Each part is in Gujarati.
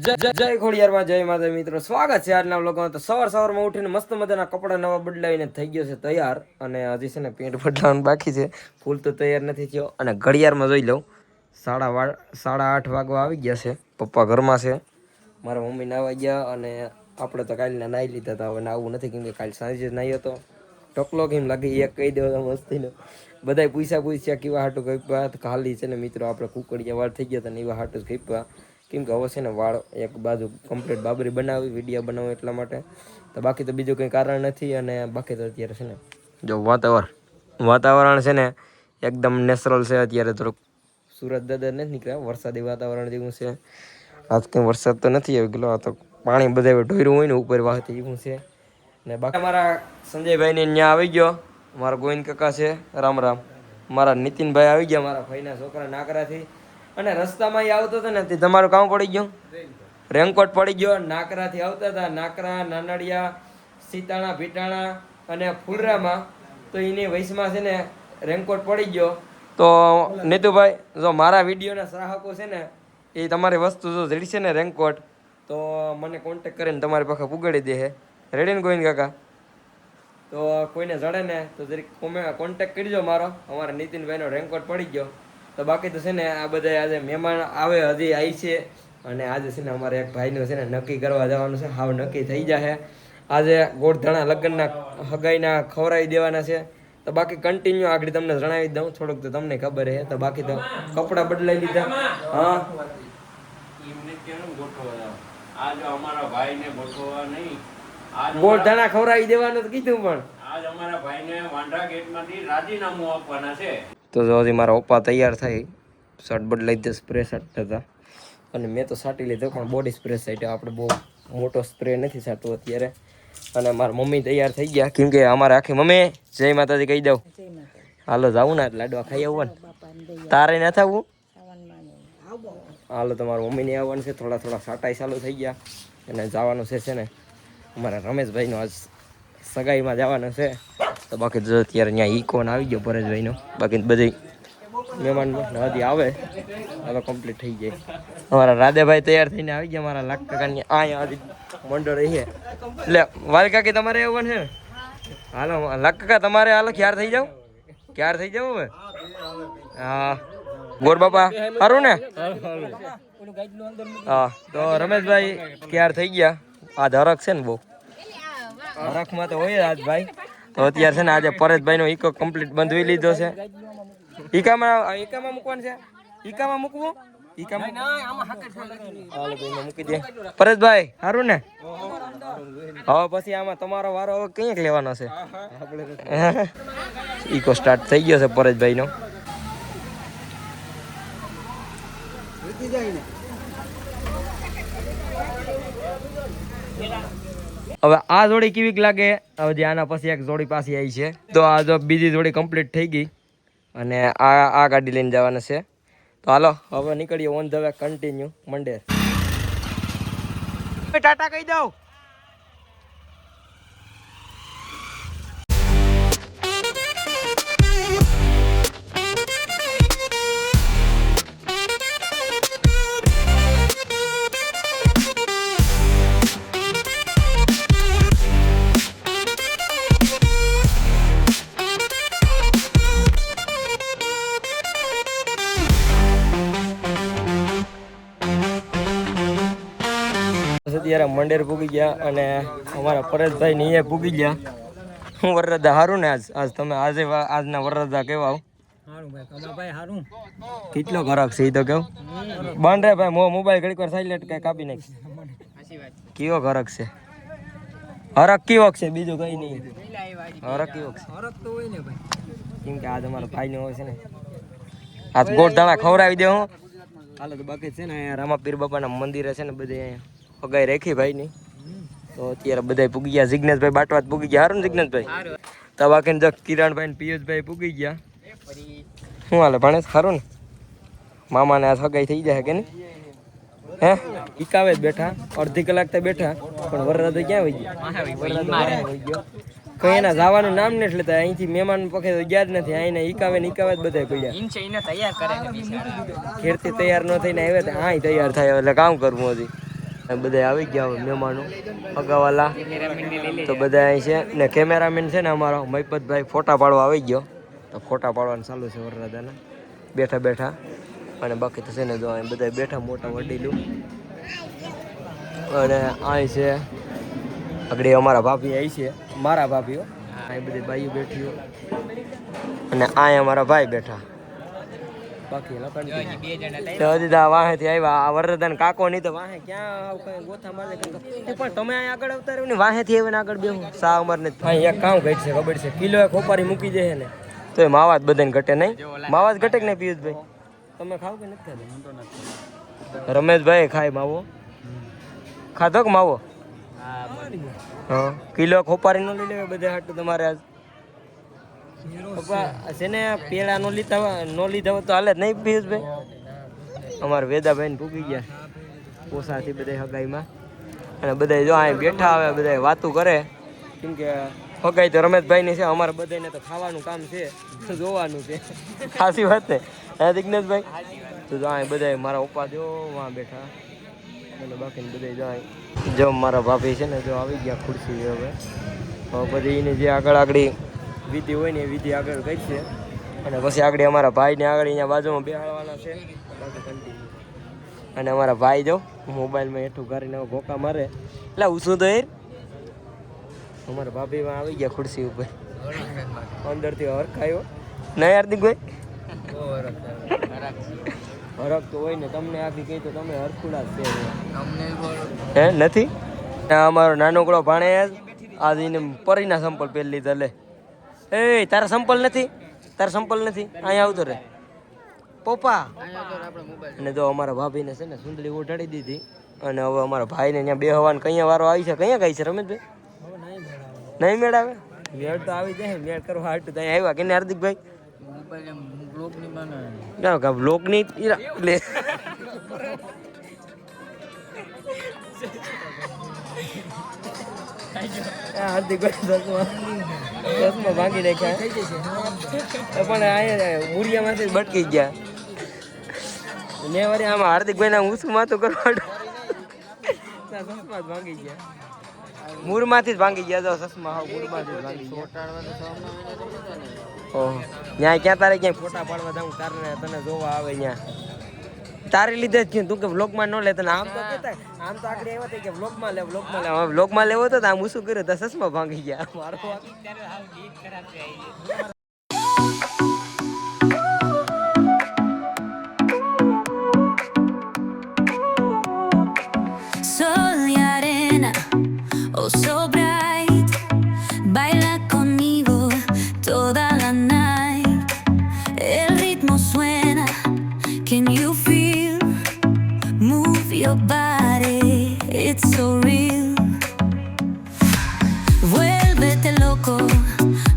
જય ખોડિયારમાં જય માતા મિત્રો, સ્વાગત છે આજના વ્લોગમાં. તો સવારમાં ઉઠીને મસ્ત મજાના કપડા નવા બદલાવીને થઈ ગયો છે તૈયાર, અને હજી છે ને પેન્ટ બદલાવાનું બાકી છે. ફૂલ તો તૈયાર નથી થયો, અને ઘડિયાળમાં જોઈ લઉં 8:30 વાગવા આવી ગયા છે. પપ્પા ઘરમાં છે, મારા મમ્મી નાવા ગયા, અને આપણે તો કાલના નાહી લીધા હતા. હવે નાવું નથી, કેમ કે કાલ સાંજે નાહ્યો હતો. ટકલો કેમ લાગે એક કહી દેવો મસ્તીનો. બધા પૂછ્યા કેવા હાટું કઈપા. ખાલી છે ને મિત્રો આપણે કુકડિયા વાળ થઈ ગયા હતા ને એવા હાટું જ કઈપા. કેમ કે હવે છે ને વાળ એક બાજુ કમ્પ્લીટ બાબરી બનાવી, વિડીયો બનાવો એટલા માટે. તો બાકી તો બીજું કંઈ કારણ નથી. અને બાકી તો અત્યારે છે ને જો વાતાવરણ છે ને એકદમ નેચરલ છે. અત્યારે થોડુંક સુરત દાદા નથી નીકળ્યા, વરસાદી વાતાવરણ જેવું છે. આજ કંઈ વરસાદ તો નથી આવી ગયેલો, આ તો પાણી બધા ઢોર્યું હોય ને ઉપર વાહતી એવું છે. ને બાકી મારા સંજયભાઈને ત્યાં આવી ગયો, મારા ગોવિંદ કાકા છે, રામ રામ. મારા નીતિનભાઈ આવી ગયા, મારા ભાઈના છોકરા નાકરાથી. અને રસ્તામાં એ આવતો હતો ને તે તમારું કામ પડી ગયું, રેનકોટ પડી ગયો. નાકરાથી આવતા હતા, નાકરા, નાનડિયા, સીતાણા, ભીટાણા અને ફુલરામાં. તો એની વયસમાં છે ને રેનકોટ પડી ગયો. તો નીતુભાઈ, જો મારા વિડીયોના ચાહકો છે ને એ તમારી વસ્તુ જો જડશે ને રેનકોટ, તો મને કોન્ટેક કરીને તમારી પાસે પુગાડી દે. રેડી ને ગોવિંદ કાકા? તો કોઈને જડે ને તો જરીક કોન્ટેક કરજો મારો. અમારા નીતિનભાઈનો રેનકોટ પડી ગયો. તો બાકી તો છે ને આ બધા આજે મહેમાન આવે હજી આવી છે. અને આજે છે ને અમારે એક ભાઈનું છે ને નક્કી કરવા જવાનું છે, હાવ નક્કી થઈ જશે. આજે ગોળધાણા લગ્નના હગાઈના ખવડાવી દેવાના છે. તો બાકી કન્ટિન્યુ આગળ તમને જણાવી દઉં, થોડુંક તો તમને ખબર છે. તો બાકી તો કપડાં બદલાઈ લીધા. હા, ગોળધાણા ખવડાવી દેવાનું કીધું, પણ આજ અમારા ભાઈને વાંઢા ગેટમાંથી રાજીનામું આપવાના છે. તો જો હજી મારા પપ્પા તૈયાર થઈ, શર્ટ બદલાઈ દે, સ્પ્રે શર્ટ હતા. અને મેં તો સાટી લીધો, પણ બોડી સ્પ્રે સાઈટ આપણે બહુ મોટો સ્પ્રે નથી સાટવો અત્યારે. અને મારા મમ્મી તૈયાર થઈ ગયા, કેમ કે અમારે આખી મમ્મી જય માતાજી કહી દઉં. હાલો જાવું ને લાડવા ખાઈ આવવા ને, તારે ન થવું. હાલો તમારા મમ્મીને આવવાનું છે. થોડા સાટાઈ ચાલુ થઈ ગયા, અને જવાનું છે ને અમારા રમેશભાઈનો આજ સગાઈમાં જવાનું છે. તો બાકી જો અત્યારે ત્યાં ઈકોન આવી ગયો પરેશભાઈનો. બાકી બધી મહેમાન હજી આવે હવે કમ્પ્લીટ થઈ જાય. અમારા રાધેભાઈ તૈયાર થઈને આવી ગયા. મારા લાખ કાકાની અહીંયા હજી મંડળ છે. એટલે વાલી કાકી તમારે આવવાનું છે ને? હાલો લાખ કાકા તમારે હાલો, ક્યાર થઈ જાવ હવે? હા ગોર બાપા સારું ને? હા તો રમેશભાઈ ક્યાર થઈ ગયા. આજ હરખ છે ને બહુ, હરખમાં તો હોય આજ ભાઈ. તો અત્યારે છે ને આજે પરેશભાઈનો ઈકો કમ્પ્લીટ બંધવી લીધો છે. ઈકામાં મૂકવાનું છે, ઈકામાં મૂકવું, મૂકી દે પરેશભાઈ, સારું ને? હવે પછી આમાં તમારો વારો હવે કંઈક લેવાનો છે. ઈકો સ્ટાર્ટ થઈ ગયો છે પરેશભાઈનો. હવે આ જોડી કેવીક લાગે? હવે આના પછી એક જોડી પાછી આવી છે. તો આ જો બીજી જોડી કમ્પ્લીટ થઈ ગઈ, અને આ ગાડી લઈને જવાના છે. તો હાલો હવે નીકળીએ ઓન ધ વે, કન્ટિન્યુ મંડેર. ટાટા કહી દઉં. અત્યારે મંડેર પૂગી ગયા, અને અમારા પરેશભાઈ ને એ પૂગી ગયા. હું વરરાજા હારું ને? આજ તમે આજના વરરાજા કેવા? કેટલો ખરાબ છે એ તો કેવું. બંધ રે ભાઈ, મોબાઈલ ઘડીક વાર સાઈલેન્ટ કઈ કાપી નાખી. કેવો ખરક છે, હરક કેવો છે, બીજું કઈ નહીં. હરક કેવો છે, કેમ કે આજ અમારા ભાઈ ને હોય છે ને, આજ ગોળધાણા ખવડાવી દે હું. હાલો તો બાકી છે ને રામાપીર બાપાના મંદિરે છે ને બધે પગાઈ રાખી ભાઈ ની. તો અત્યારે બધા પૂગી ગયા. જિગ્નેશભાઈ બાટવાત પૂગી ગયા. સારું ને જિગ્નેશભાઈ? તો બાકી જો કિરણભાઈ ને પિયુષભાઈ પૂગી ગયા. શું હાલે ભાણેજ? સારું ને? મામાને આ સગાઈ થઈ જાય કે નહીં? હે ઈકાવે જ બેઠા, અડધી કલાક તો બેઠા, પણ વરરાજો ક્યાં વહી ગયો? કઈ એના જવાનું નામ નથી લેતા. અહીંથી મહેમાન પખે તો ગયા જ નથી. અહીંને ઈકાવે જ બધા પડ્યા. ઘેરથી તૈયાર ન થઈને આવે તો અહીં તૈયાર થાય, એટલે કામ કરવું હજી. બધા આવી ગયા હવે મહેમાનો અગાવાલા તો બધા અહીં છે ને કેમેરામેન છે ને અમારો મહિપતભાઈ ફોટા પાડવા આવી ગયો તો ફોટા પાડવાનું ચાલુ છે વરરાજાના બેઠા બેઠા અને બાકી તો છે ને જો અહીં બધા બેઠા મોટા વડીલું અને અહીં છે આગળ અમારા ભાભી અહીં છે મારા ભાભીઓ અહીં બધી બાઈઓ બેઠીઓ અને અહીં અમારા ભાઈ બેઠા બાકી હજી વાહેથી આવ્યા આ વરદાન કાકો નહીં તો વાહે ક્યાં કઈ ગોથા મારે પણ તમે અહીં આગળ આવતા રહ્યો ને વાહેથી આવીને આગળ બેહું સા અમાર ને અહીં એક કામ ઘટશે ખબર છે કિલો ખોપારી મૂકી દે ને તો એ માવા જ બધાને ઘટે નહીં માવા જ ઘટે કે નહીં પિયુષભાઈ તમે ખાવ કે નથી ખાધા રમેશભાઈ ખાય માવો ખાધો કે માવો હા કિલો ખોપારી નો લઈ લેવા બધા હાટું તમારે આજ છે ને પેલા નો લીધા હોય તો હાલે જ નહીં પિયુષભાઈ અમારે વેદાભાઈ ને ભૂગી ગયા પોસાથી બધા હગાઈમાં અને બધા જો અહીં બેઠા આવે બધા વાતું કરે કેમ કે હગાઈ તો રમેશભાઈ ની છે અમારે બધાને તો ખાવાનું કામ છે જોવાનું છે ખાસી વાત ને હા દિગ્નેશભાઈ તો જો અહીં બધા મારા પપ્પા જો વાં બેઠા અને બાકી બધા જો અહીં જો મારા ભાભી છે ને જો આવી ગયા ખુરશી હવે બધી એને જે આગળ વિધિ હોય ને એ વિધિ આગળ કરી છે અને પછી આગળ અમારા ભાઈને આગળ અહીંયા બાજુમાં બેહાડવાના છે અને અમારા ભાઈ જો મોબાઈલમાં હેઠું કરીને ભોકા મારે એટલે ઉછું તો એ અમારા ભાભીમાં આવી ગયા ખુરશી ઉપર અંદરથી હરખાયો નહીં હાર્દિકભાઈ હરખ તો હોય ને તમને આખી કહી તો તમે હરખુડા જ છે હે નથી અમારો નાનકડો ભાણે આજ એને પરીના સંપલ પહેરી લીધા લે એ તારા સંપલ નથી અહીંયા આવતો રે પપ્પા અને જો અમારા ભાભીને છે ને સુંદરી ઉઠાડી દીધી અને હવે અમારા ભાઈને ત્યાં બેહવાનું કયા વારો આવી છે કયા ગઈ છે રમેશભાઈ નહીં મેળ આવે મેળ તો આવી જાય મેળ કરવા હાટું ત્યાં આવ્યા કે હાર્દિકભાઈ બ્લોકની લે હાર્દિકભાઈ ભાગી નાખ્યા પણ મુરિયામાંથી ભટકી ગયા મેં વળી આમાં હાર્દિકભાઈ ના ઊંચું માથું કરવાડું ચશ્મા ભાંગી ગયા મૂળમાંથી જ ભાંગી ગયા તો ચશ્મા હા મૂળમાંથી જ ભાંગી ગયા ઓહો ત્યાં ક્યાં તારે ક્યાંય ફોટા પાડવા જાઉં તારે તને જોવા આવે ત્યાં તારે લીધે જ થયું તું કે વ્લોગમાં ન લે તને આમ તો કહેતા આમ તો આગળ એવા થાય કે વ્લોગમાં લે વ્લોગમાં લેવો તો આમ શું કર્યું તો ચશ્મા ભાંગી ગયા મારો So bright, baila conmigo toda la night. El ritmo suena, can you feel? Move your body, it's so real. Vuélvete loco,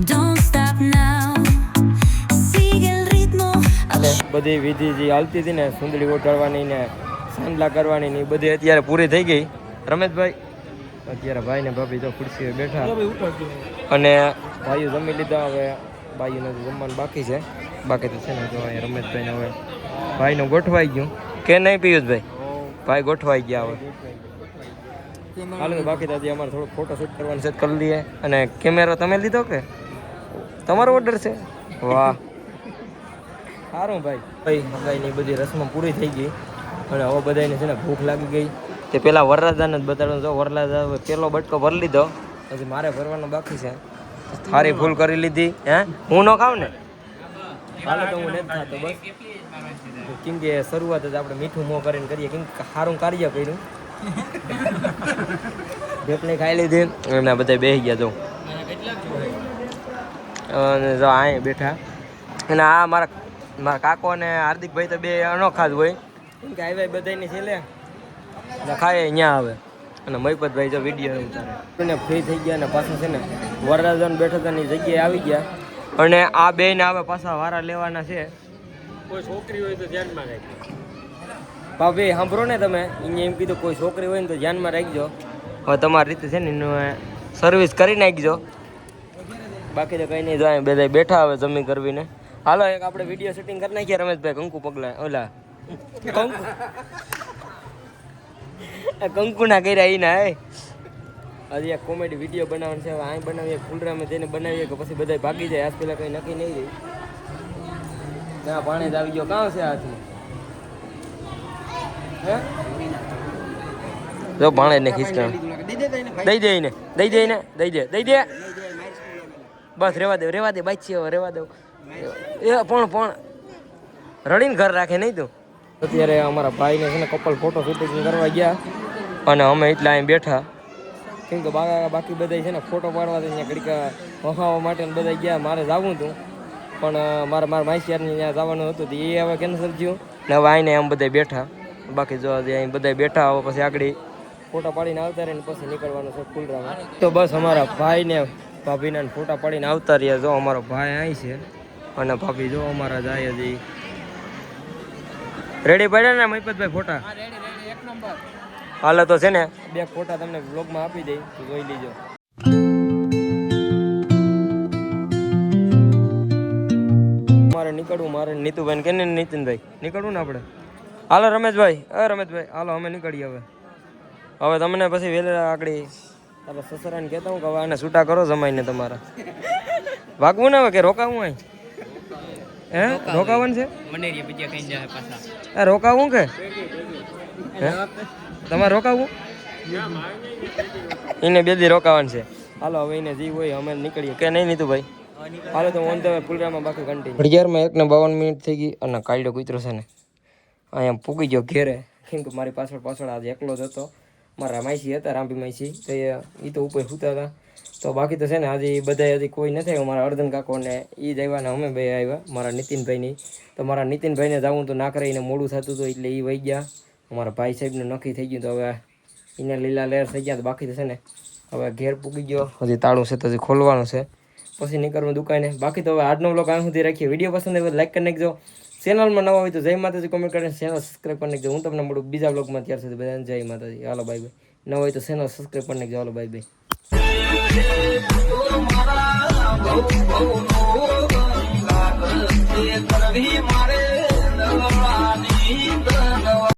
don't stop now. Sigue el ritmo. બધી વિધિ જે હાલતી હતી ને સુંદરી ઓટાડવાની ને સાંડલા કરવાની ને એ બધી અત્યારે પૂરી થઈ ગઈ રમેશભાઈ અત્યારે ભાઈ ને ભાભી તો ખુરશીએ બેઠા અને ભાઈઓ જમી લીધા હવે ભાઈઓને જમવાનું બાકી છે બાકી તો છે ને જો અહીંયા રમેશભાઈને હવે ભાઈનું ગોઠવાઈ ગયું કે નહીં પિયુષભાઈ ભાઈ ગોઠવાઈ ગયા હવે હાલો બાકી તો હજી અમારે થોડું ફોટો શૂટ કરવાનું છે કરી લઈએ અને કેમેરો તમે લીધો કે તમારો ઓર્ડર છે વાહ સારું ભાઈ ભાઈની બધી રસમ પૂરી થઈ ગઈ અને હવે બધાને છે ને ભૂખ લાગી ગઈ તે પેલા વરરાજાને જ બતાડવાનું જો વરરાજા પેલો બટકો ભરી લીધો પછી મારે ભરવાનો બાકી છે થારી ફૂલ કરી લીધી હે હું ન ખાવ ને હાલો તો હું નથી ખાતો બસ કેમ કે શરૂઆત જ આપણે મીઠું મોં કરીને કરીએ કેમ કે સારું કાર્ય કર્યું ઢેપલી ખાઈ લીધી અને બધા બેસી ગયા જો અને જો અહીં બેઠા અને આ મારા કાકો અને હાર્દિકભાઈ તો બે અનોખા જ હોય કેમ કે આવ્યા બધાની છેલ્લે ખાય અહીંયા આવે અને મહિપતભાઈ જો વિડીયો ઉતારે ફ્રી થઈ ગયા અને પાછા છે ને વરરાજાને બેઠા હતા જગ્યાએ આવી ગયા અને આ બેને આવે પાછા વારા લેવાના છે કોઈ છોકરી હોય તો ધ્યાનમાં રાખજો ભાભી સાંભળો ને તમે અહીંયા એમ કીધું કોઈ છોકરી હોય ને તો ધ્યાનમાં રાખજો હવે તમારી રીતે છે ને એનું સર્વિસ કરી નાખજો બાકી તો કંઈ નહીં જાય બધા બેઠા હવે જમી કરવીને હાલો એક આપણે વિડીયો શૂટિંગ કરી નાખીએ રમેશભાઈ કંકુ પગલા ઓલા કંકુ કંકુના કર્યા એના હે હજી એક કોમેડી વિડીયો બનાવવાનો છે હવે અહીં બનાવીએ ફૂલરામાં જઈને બનાવીએ કે પછી બધા ભાગી જાય આજ પેલા કંઈ નક્કી નહીં રહી ત્યાં પાણી જ આવી ગયો કાં છે હાથમાં હે જો પાણી ને ખીચકા દઈ દે એને દઈ દે એને દઈ દે બસ રેવા દે બાઈક છે હવે રેવા દઉં એ પણ રડીને ઘર રાખે નહીં તું અત્યારે અમારા ભાઈને છે ને કપલ ફોટો શૂટિંગ કરવા ગયા અને અમે એટલા અહીં બેઠા કેમ કે બાકી બધા છે ને ફોટો પાડવા ત્યાં ઘડીક વહાવા માટે બધા ગયા મારે જવું હતું પણ મારા માસીયારની ત્યાં જવાનું હતું એ હવે કેન્સલ થયું ને હવે આવીને એમ બધા બેઠા બાકી જો અહીં બધા બેઠા હવે પછી આગળ ફોટા પાડીને આવતા રહે ને પછી નીકળવાનું છે ફૂલરામાં તો બસ અમારા ભાઈને ભાભીના ફોટા પાડીને આવતા રહ્યા જો અમારો ભાઈ અહીં છે અને ભાભી જો અમારા જાય હજી રેડી પડ્યા ને મહિપતભાઈ ફોટા હાલો તો છે ને 2 ફોટા તમને બ્લોગમાં આપી દઈ તો જોઈ લીજો મારે નીકળવું મારે નીતુભાઈ કે નીતિનભાઈ નીકળવું ને આપણે હાલો રમેશભાઈ હાલો અમે નીકળીએ હવે તમને પછી વહેલા આગળ તારા સસરાને કહેતા હું કે હવે આને છૂટા કરો જમાઈને તમારા ભાગવું ને હવે કે રોકાવું અહીં હે રોકાવાનું છે રોકાવું કે હે તમારે રોકાવું એને 2 દી રોકાવાનું છે હાલો હવે એને જે હોય અમે નીકળીએ કે નહીં નીતું ભાઈ હાલો તો ઓન ધ વે ફૂલરામાં બાકી કન્ટિન્યુ 1:52 થઈ ગઈ અને કાયડો કૂતરો છે ને અહીંયા પૂગી ગયો ઘેરે કેમ કે મારી પાછળ આજે એકલો જ હતો મારા માઈસી હતા રાંભી માઈસી તો એ તો ઉપર સૂતા હતા તો બાકી તો છે ને હજી બધા હજી કોઈ નથી આવ્યું મારા અર્ધન કાકો ને એ જ આવ્યા ને અમે બે આવ્યા મારા નીતિનભાઈની તો મારા નીતિનભાઈને જવું તો ના કરીને મોડું થતું હતું એટલે એ વહી ગયા અમારા ભાઈ સાહેબનું નક્કી થઈ ગયું તો હવે એને લીલા લહેર થઈ ગયા તો બાકી તો છે ને હવે ઘેર પૂગી ગયો હજી તાળું છે તો હજી ખોલવાનું છે પછી નીકળવું દુકાને બાકી તો હવે આજનો વ્લોગ અહીં સુધી રાખીએ વિડીયો પસંદ આવે લાઈક કરી નાખજો ચેનલમાં નવા હોય તો જય માતાજી કોમેન્ટ કરીને ચેનલ સબસ્ક્રાઈબ કરી નાખજો હું તમને મળું બીજા વ્લોગમાં ત્યાર સુધી બધાને જય માતાજી હાલો બાય બાય ન હોય તો ચેનલ સબસ્ક્રાઈબ કરી નાખજો હાલો બાય બાય